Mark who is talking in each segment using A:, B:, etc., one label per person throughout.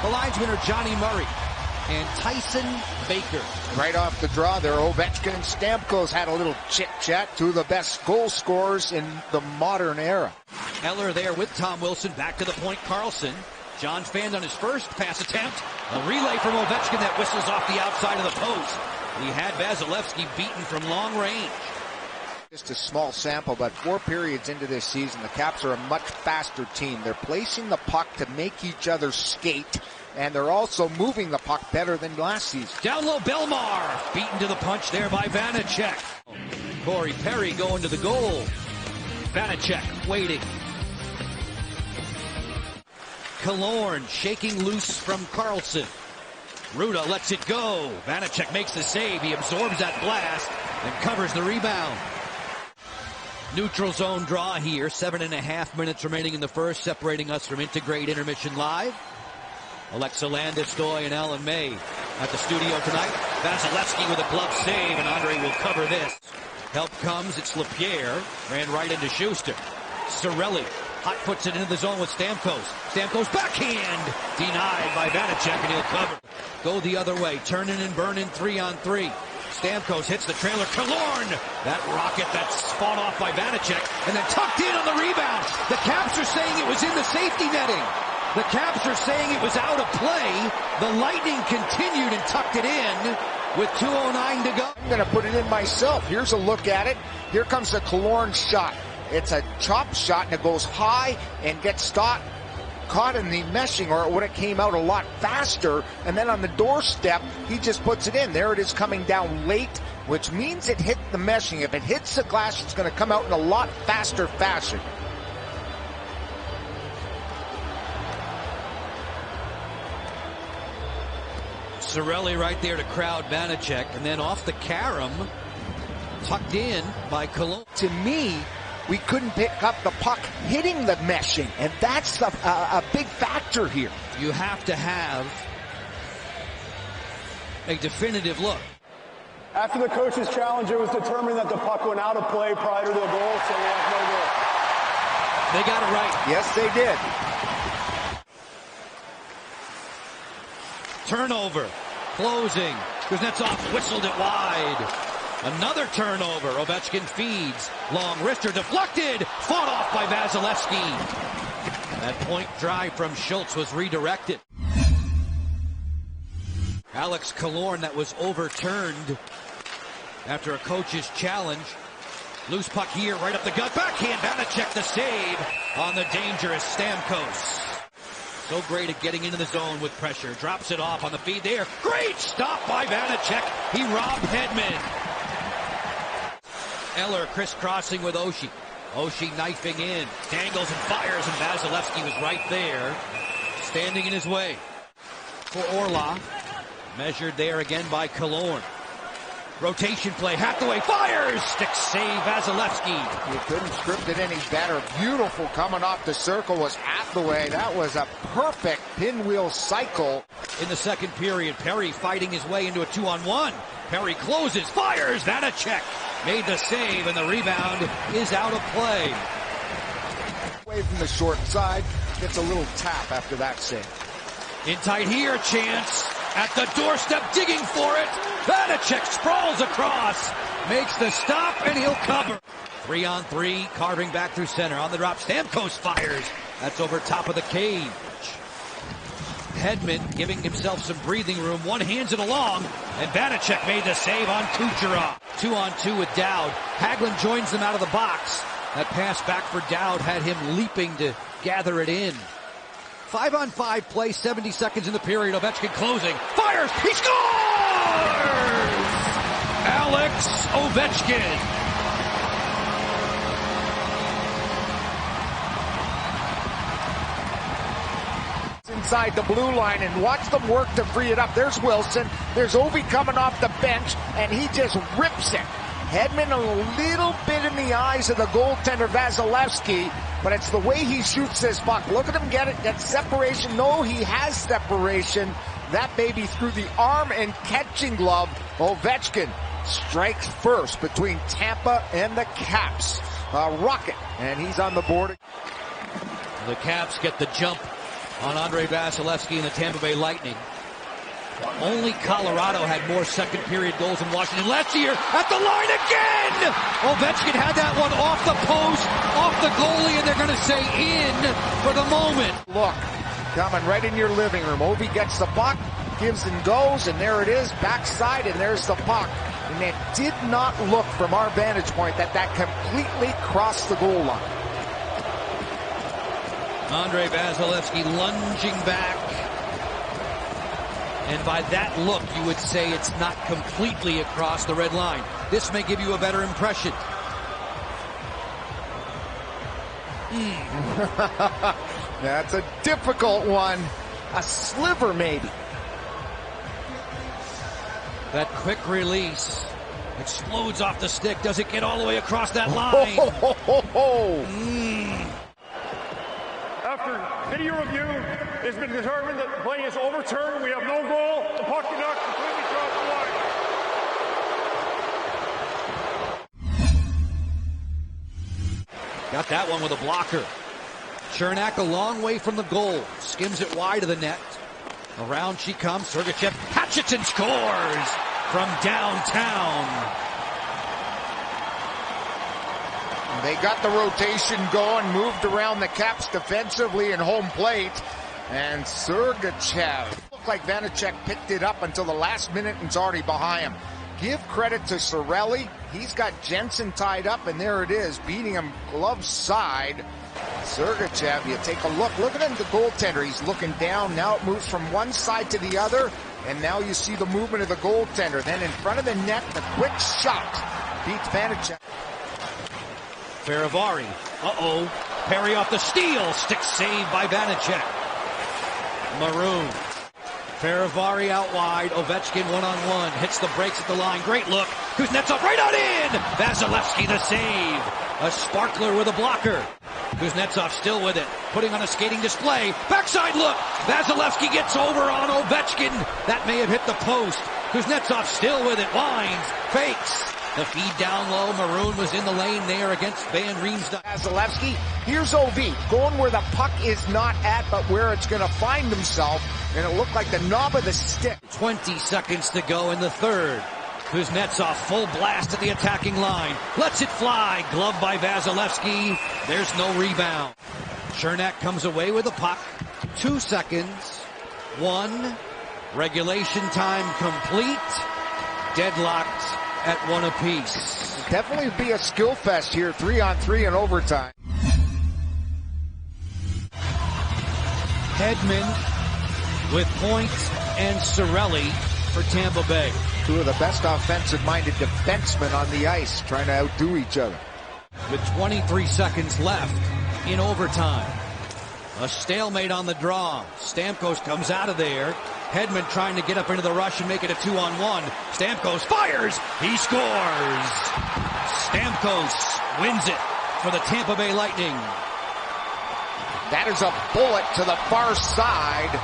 A: The linesmen are Johnny Murray and Tyson Baker.
B: Right off the draw there, Ovechkin and Stamkos had a little chit-chat, two of the best goal scorers in the modern era.
A: Eller there with Tom Wilson, back to the point, Carlson. John Fand on his first pass attempt. A relay from Ovechkin that whistles off the outside of the post. He had Vasilevsky beaten from long range.
B: Just a small sample, but 4 periods into this season, the Caps are a much faster team. They're placing the puck to make each other skate, and they're also moving the puck better than last season.
A: Down low, Belmar, beaten to the punch there by Vanacek. Corey Perry going to the goal. Vanacek waiting. Killorn shaking loose from Carlson. Ruda lets it go. Vanacek makes the save. He absorbs that blast and covers the rebound. Neutral zone draw here. 7.5 minutes remaining in the first, separating us from Integrate Intermission Live. Alexa Landis-Doy and Alan May at the studio tonight. Vasilevsky with a glove save, and Andre will cover this. Help comes. It's LaPierre. Ran right into Schuster. Cirelli hot puts it into the zone with Stamkos. Stamkos backhand. Denied by Vanacek, and he'll cover. Go the other way. Turning and burning 3-on-3. Stamkos hits the trailer. Killorn. That rocket that's fought off by Vanacek and then tucked in on the rebound. The Caps are saying it was in the safety netting. The Caps are saying it was out of play. The Lightning continued and tucked it in with 2:09 to go.
B: I'm going to put it in myself. Here's a look at it. Here comes the Killorn shot. It's a chop shot, and it goes high and gets caught in the meshing, or it would have came out a lot faster. And then on the doorstep, he just puts it in. There it is coming down late, which means it hit the meshing. If it hits the glass, it's going to come out in a lot faster fashion.
A: Cirelli right there to crowd Vanacek, and then off the carom, tucked in by Killorn.
B: To me, we couldn't pick up the puck hitting the meshing, and that's a big factor here.
A: You have to have a definitive look.
C: After the coach's challenge, it was determined that the puck went out of play prior to the goal, so we have no goal.
A: They got it right.
B: Yes, they did.
A: Turnover. Closing. Kuznetsov whistled it wide. Another turnover. Ovechkin feeds. Long wrister deflected. Fought off by Vasilevsky. That point drive from Schultz was redirected. Alex Killorn, that was overturned after a coach's challenge. Loose puck here, right up the gut. Backhand. Vanacek the save on the dangerous Stamkos. So great at getting into the zone with pressure. Drops it off on the feed there. Great stop by Vanacek. He robbed Hedman. Eller crisscrossing with Oshie. Oshie knifing in. Dangles and fires, and Vasilevsky was right there, standing in his way. For Orlov. Measured there again by Killorn. Rotation play. Hathaway fires. Stick save Vasilevsky.
B: You couldn't script it any better. Beautiful coming off the circle was Hathaway. That was a perfect pinwheel cycle.
A: In the second period, Perry fighting his way into a 2-on-1. Perry closes, fires. Vanacek made the save, and the rebound is out of play.
B: Away from the short side. Gets a little tap after that save.
A: In tight here, chance. At the doorstep, digging for it. Vanacek sprawls across. Makes the stop, and he'll cover. 3-on-3, carving back through center. On the drop, Stamkos fires. That's over top of the cage. Hedman giving himself some breathing room. One hands it along, and Vanacek made the save on Kucherov. 2-on-2 with Dowd. Hagelin joins them out of the box. That pass back for Dowd had him leaping to gather it in. 5-on-5 play, 70 seconds in the period. Ovechkin closing. Fires! He scores! Alex Ovechkin.
B: Inside the blue line, and watch them work to free it up. There's Wilson. There's Ovi coming off the bench, and he just rips it. Hedman a little bit in the eyes of the goaltender Vasilevsky, but it's the way he shoots this puck. Look at him get it, get separation. No, he has separation. That baby through the arm and catching glove. Ovechkin strikes first between Tampa and the Caps. A rocket, and he's on the board.
A: The Caps get the jump on Andrei Vasilevsky and the Tampa Bay Lightning. Only Colorado had more second period goals than Washington last year. At the line again! Ovechkin had that one off the post, off the goalie, and they're going to say in for the moment.
B: Look, coming right in your living room. Ovi gets the puck, gives and goes, and there it is, backside, and there's the puck. And it did not look from our vantage point that completely crossed the goal line.
A: Andrei Vasilevsky lunging back. And by that look, you would say it's not completely across the red line. This may give you a better impression.
B: That's a difficult one. A sliver, maybe.
A: That quick release explodes off the stick. Does it get all the way across that line?
D: After video review, it's been determined that the play is overturned. We have no goal. The puck did not completely cross the line.
A: Got that one with a blocker. Chernak a long way from the goal. Skims it wide of the net. Around she comes. Sergachev hatchets and scores from downtown.
B: They got the rotation going, moved around the Caps defensively in home plate. And Sergachev looked like Vanacek picked it up until the last minute and it's already behind him. Give credit to Cirelli. He's got Jensen tied up, and there it is, beating him glove side. Sergachev, you take a look. Look at him, the goaltender. He's looking down. Now it moves from one side to the other, and now you see the movement of the goaltender. Then in front of the net, the quick shot beats Vanacek.
A: Faravari. Perry off the steal. Stick saved by Vanacek. Maroon. Faravari out wide. Ovechkin one-on-one. Hits the brakes at the line. Great look. Kuznetsov right on in. Vasilevsky the save. A sparkler with a blocker. Kuznetsov still with it. Putting on a skating display. Backside look. Vasilevsky gets over on Ovechkin. That may have hit the post. Kuznetsov still with it. Winds. Fakes. The feed down low. Maroon was in the lane there against Van Riemsdyk.
B: Vasilevsky. Here's Ovi going where the puck is not at, but where it's going to find himself. And it looked like the knob of the stick.
A: 20 seconds to go in the third. Kuznetsov full blast at the attacking line. Lets it fly. Glove by Vasilevsky. There's no rebound. Chernak comes away with the puck. 2 seconds. 1. Regulation time complete. Deadlocked at 1 apiece.
B: Definitely be a skill fest here, 3-on-3 in overtime.
A: Hedman with Point and Cirelli for Tampa Bay.
B: Two of the best offensive-minded defensemen on the ice trying to outdo each other.
A: With 23 seconds left in overtime. A stalemate on the draw. Stamkos comes out of there. Hedman trying to get up into the rush and make it a 2-on-1. Stamkos fires. He scores. Stamkos wins it for the Tampa Bay Lightning.
B: That is a bullet to the far side.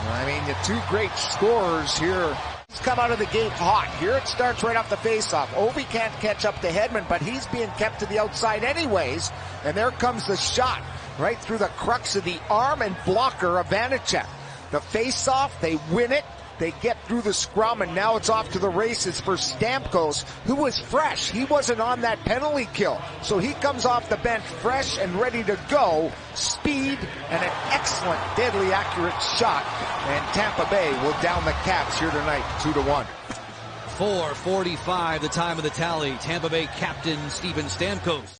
B: I mean, the two great scorers here. He's come out of the gate hot. Here it starts right off the faceoff. Ovi can't catch up to Hedman, but he's being kept to the outside anyways. And there comes the shot right through the crux of the arm and blocker of Vanacek. The faceoff, they win it. They get through the scrum, and now it's off to the races for Stamkos, who was fresh. He wasn't on that penalty kill. So he comes off the bench fresh and ready to go. Speed and an excellent, deadly accurate shot. And Tampa Bay will down the Caps here tonight, 2-1.
A: 4:45, the time of the tally. Tampa Bay captain Steven Stamkos.